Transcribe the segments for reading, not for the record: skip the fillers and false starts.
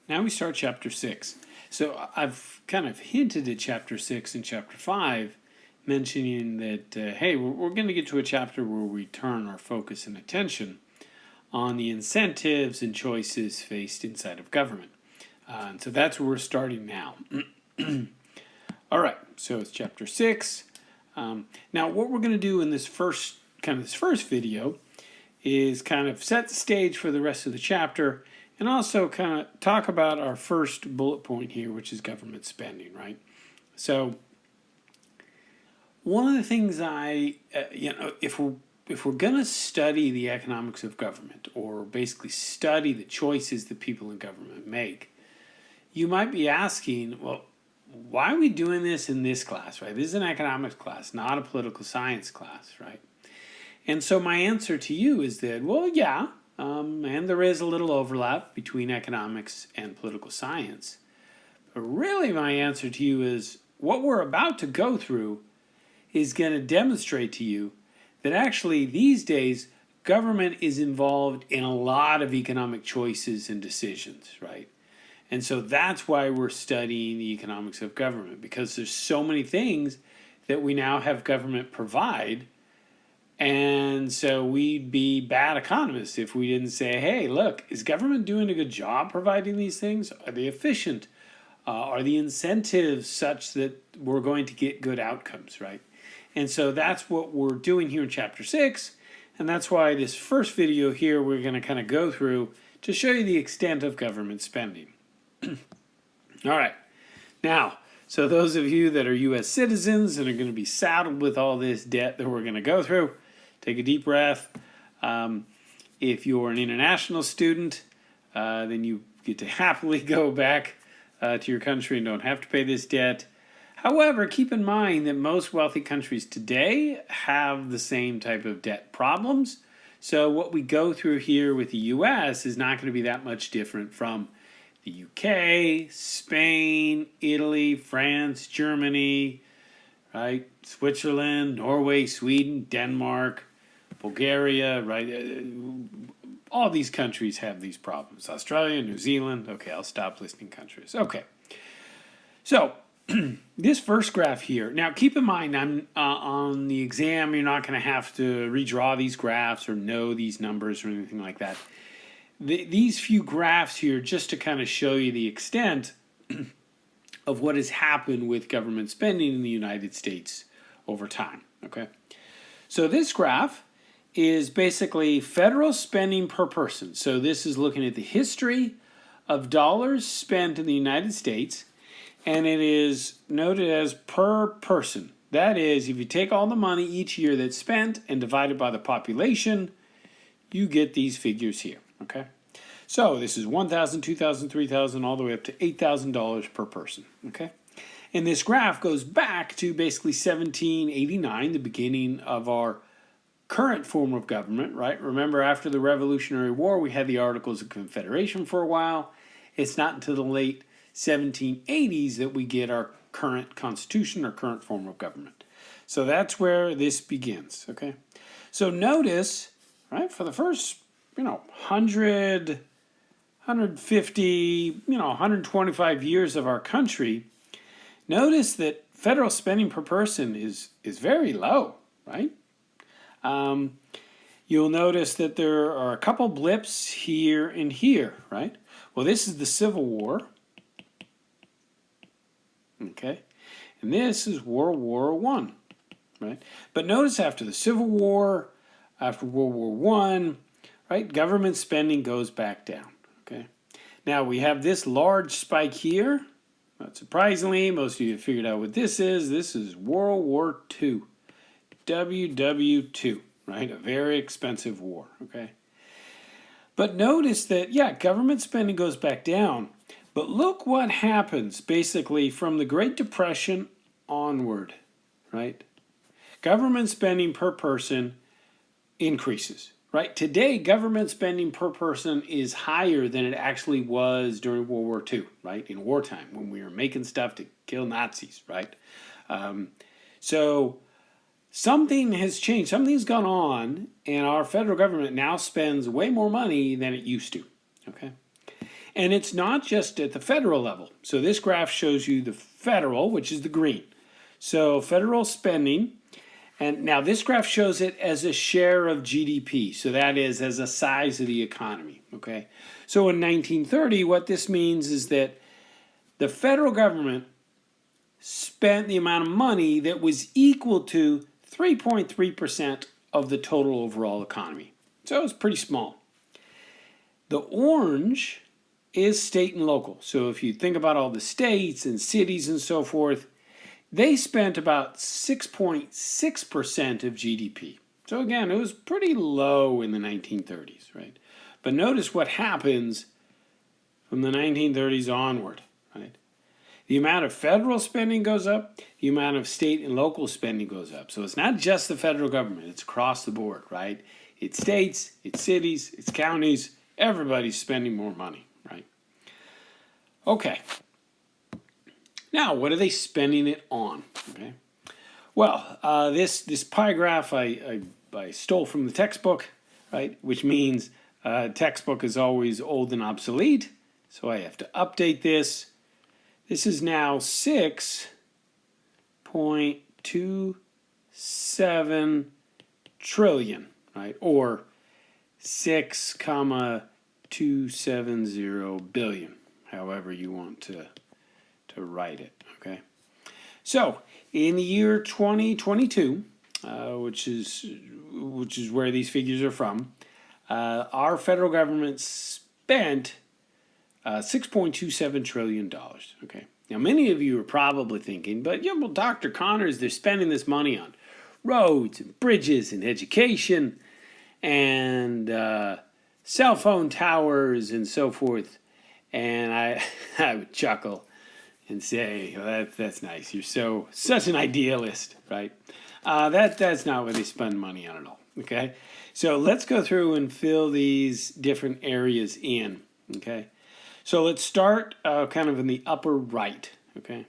Now we start chapter 6. So I've kind of hinted at chapter 6 and chapter 5, mentioning that, hey, we're going to get to a chapter where we turn our focus and attention on the incentives and choices faced inside of government. And so that's where we're starting now. All right, so it's chapter 6. Now what we're going to do in this first video is kind of set the stage for the rest of the chapter, and also kind of talk about our first bullet point here, which is government spending, right? So one of the things if we're going to study the economics of government, or basically study the choices that people in government make, you might be asking, well, why are we doing this in this class, right? This is an economics class, not a political science class, right? And so my answer to you is that, well, yeah, and there is a little overlap between economics and political science. But really my answer to you is what we're about to go through is going to demonstrate to you that actually these days government is involved in a lot of economic choices and decisions, right? And so that's why we're studying the economics of government, because there's so many things that we now have government provide. And so we'd be bad economists if we didn't say, hey, look, is government doing a good job providing these things? Are they efficient? Are the incentives such that we're going to get good outcomes, right? And so that's what we're doing here in chapter 6. And that's why this first video here we're going to kind of go through to show you the extent of government spending. All right. Now, so those of you that are U.S. citizens and are going to be saddled with all this debt that we're going to go through, take a deep breath. If you're an international student, then you get to happily go back to your country and don't have to pay this debt. However, keep in mind that most wealthy countries today have the same type of debt problems. So what we go through here with the U.S. is not going to be that much different from the U.K., Spain, Italy, France, Germany, right? Switzerland, Norway, Sweden, Denmark, Bulgaria, right? All these countries have these problems. Australia, New Zealand. Okay, I'll stop listing countries. Okay. So this first graph here. Now, keep in mind, I'm on the exam, you're not going to have to redraw these graphs or know these numbers or anything like that. These few graphs here just to kind of show you the extent of what has happened with government spending in the United States over time, okay? So this graph is basically federal spending per person. So this is looking at the history of dollars spent in the United States, and it is noted as per person. That is, if you take all the money each year that's spent and divide it by the population, you get these figures here, okay? So this is $1,000, $2,000, $3,000, all the way up to $8,000 per person, okay? And this graph goes back to basically 1789, the beginning of our current form of government, right? Remember, after the Revolutionary War, we had the Articles of Confederation for a while. It's not until the late 1780s that we get our current constitution, our current form of government. So that's where this begins, okay? So notice, right, for the first, 100, 150, 125 years of our country, notice that federal spending per person is very low, right? You'll notice that there are a couple blips here and here, right? Well, this is the Civil War, okay? And this is World War I, right? But notice after the Civil War, after World War I, right, government spending goes back down, okay? Now, we have this large spike here. Not surprisingly, most of you have figured out what this is. This is World War II, WW2, right? A very expensive war, okay? But notice that, yeah, government spending goes back down. But look what happens, basically, from the Great Depression onward, right? Government spending per person increases, right? Today, government spending per person is higher than it actually was during World War II, right? In wartime, when we were making stuff to kill Nazis, right? So something has changed. Something's gone on, and our federal government now spends way more money than it used to, okay? And it's not just at the federal level. So this graph shows you the federal, which is the green. So federal spending, and now this graph shows it as a share of GDP. So that is as a size of the economy, okay? So in 1930, what this means is that the federal government spent the amount of money that was equal to 3.3% of the total overall economy. So it's pretty small. The orange is state and local. So if you think about all the states and cities and so forth, they spent about 6.6% of GDP. So again, it was pretty low in the 1930s, right? But notice what happens from the 1930s onward, right? The amount of federal spending goes up, the amount of state and local spending goes up. So it's not just the federal government, it's across the board, right? It's states, it's cities, it's counties, everybody's spending more money, right? Okay. Now, what are they spending it on? Okay. Well, this pie graph I stole from the textbook, right? Which means textbook is always old and obsolete, so I have to update this. This is now 6.27 trillion, right? Or 6,270 billion, however you want to write it, okay? So in the year 2022, which is where these figures are from, our federal government spent $6.27 trillion, okay? Now, many of you are probably thinking, but yeah, well, Dr. Connors, they're spending this money on roads and bridges and education and cell phone towers and so forth. And I would chuckle and say, well, that's nice. You're such an idealist, right? That's not what they spend money on at all, okay? So let's go through and fill these different areas in, okay? So let's start kind of in the upper right, okay?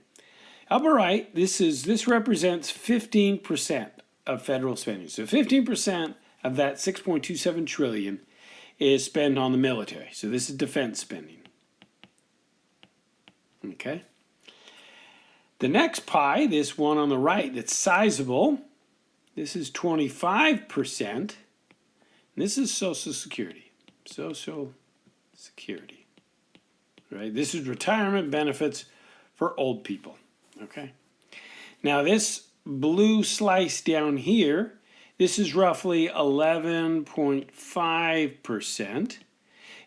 Upper right, this represents 15% of federal spending. So 15% of that 6.27 trillion is spent on the military. So this is defense spending, okay? The next pie, this one on the right that's sizable, this is 25%. This is Social Security. Social Security, right? This is retirement benefits for old people, okay? Now this blue slice down here, this is roughly 11.5%.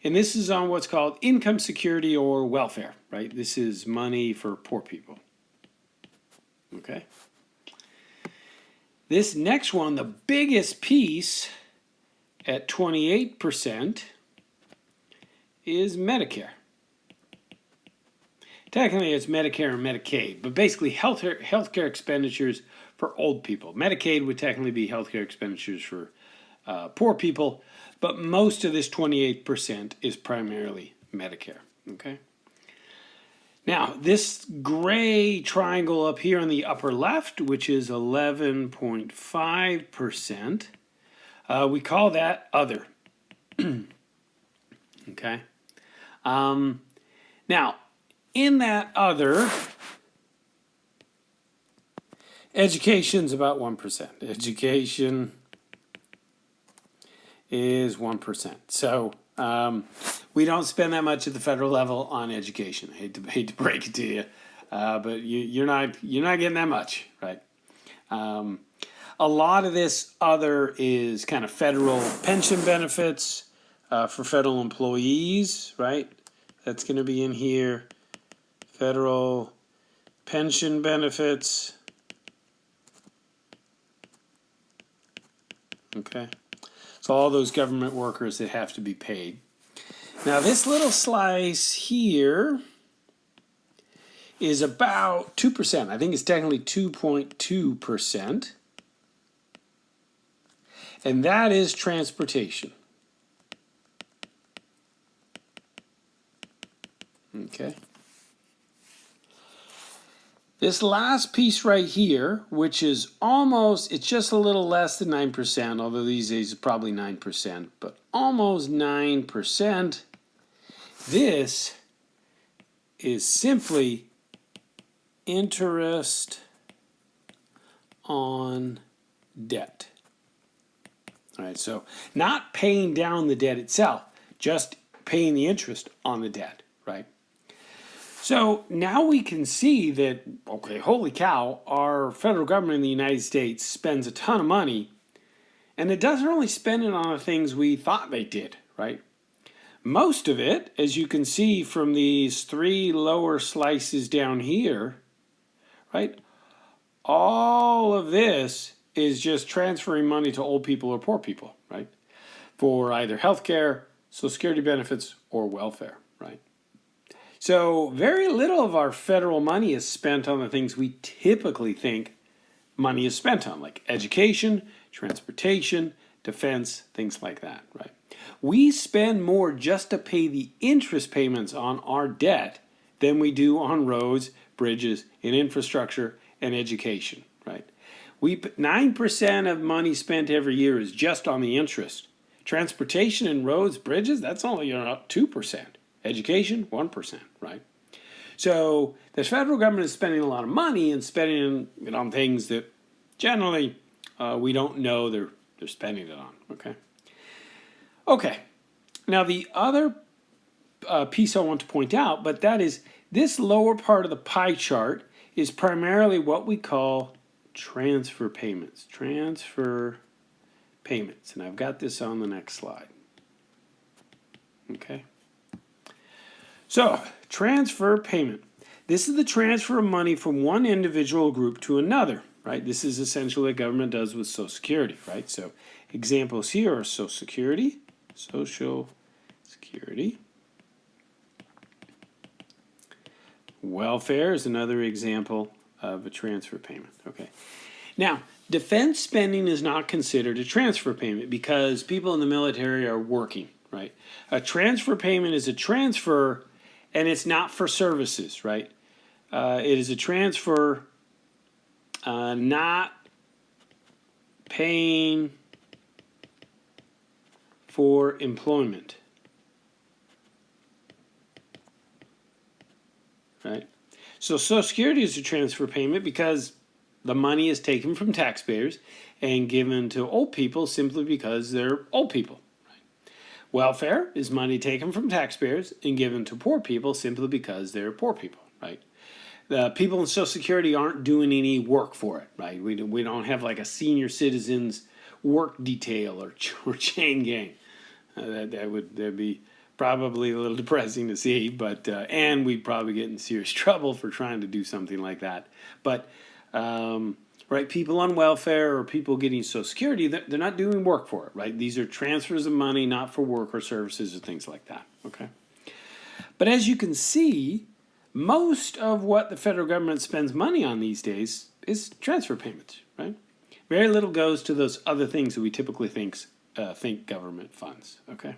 And this is on what's called income security or welfare, right? This is money for poor people. Okay. This next one, the biggest piece at 28% is Medicare. Technically, it's Medicare and Medicaid, but basically healthcare expenditures for old people. Medicaid would technically be healthcare expenditures for poor people, but most of this 28% is primarily Medicare. Okay. Now, this gray triangle up here on the upper left, which is 11.5%, we call that other. Okay. Now, in that other, education's about 1%. Education is 1%. So we don't spend that much at the federal level on education. I hate to break it to you, but you're not getting that much, right? A lot of this other is kind of federal pension benefits for federal employees, right? That's going to be in here. Federal pension benefits. Okay. So all those government workers that have to be paid. Now this little slice here is about 2%. I think it's technically 2.2%. And that is transportation. Okay. This last piece right here, which is almost, it's just a little less than 9%, although these days it's probably 9%, but almost 9%. This is simply interest on debt. All right, so not paying down the debt itself, just paying the interest on the debt, right? So now we can see that, okay, holy cow, our federal government in the United States spends a ton of money, and it doesn't really spend it on the things we thought they did, right? Most of it, as you can see from these three lower slices down here, right? All of this is just transferring money to old people or poor people, right? For either health care, Social Security benefits, or welfare, right? So very little of our federal money is spent on the things we typically think money is spent on, like education, transportation, defense, things like that, right? We spend more just to pay the interest payments on our debt than we do on roads, bridges, and infrastructure and education, right? 9% of money spent every year is just on the interest. Transportation and roads, bridges, that's only 2%. Education, 1%, right? So the federal government is spending a lot of money and spending it on things that generally we don't know they're spending it on, okay? Okay, now the other piece I want to point out, but that is this lower part of the pie chart is primarily what we call transfer payments. Transfer payments, and I've got this on the next slide. Okay. So, transfer payment. This is the transfer of money from one individual group to another, right? This is essentially what government does with Social Security, right? So, examples here are Social Security. Welfare is another example of a transfer payment, okay? Now, defense spending is not considered a transfer payment because people in the military are working, right? A transfer payment is a transfer, and it's not for services, right? It is a transfer not paying for employment, right? So Social Security is a transfer payment because the money is taken from taxpayers and given to old people simply because they're old people. Welfare is money taken from taxpayers and given to poor people simply because they're poor people, right? The people in Social Security aren't doing any work for it, right? We don't have like a senior citizens work detail or chain gang. That'd be probably a little depressing to see, but and we'd probably get in serious trouble for trying to do something like that. But right, people on welfare or people getting Social Security, they're not doing work for it, right? These are transfers of money, not for work or services or things like that, okay? But as you can see, most of what the federal government spends money on these days is transfer payments, right? Very little goes to those other things that we typically think government funds, okay?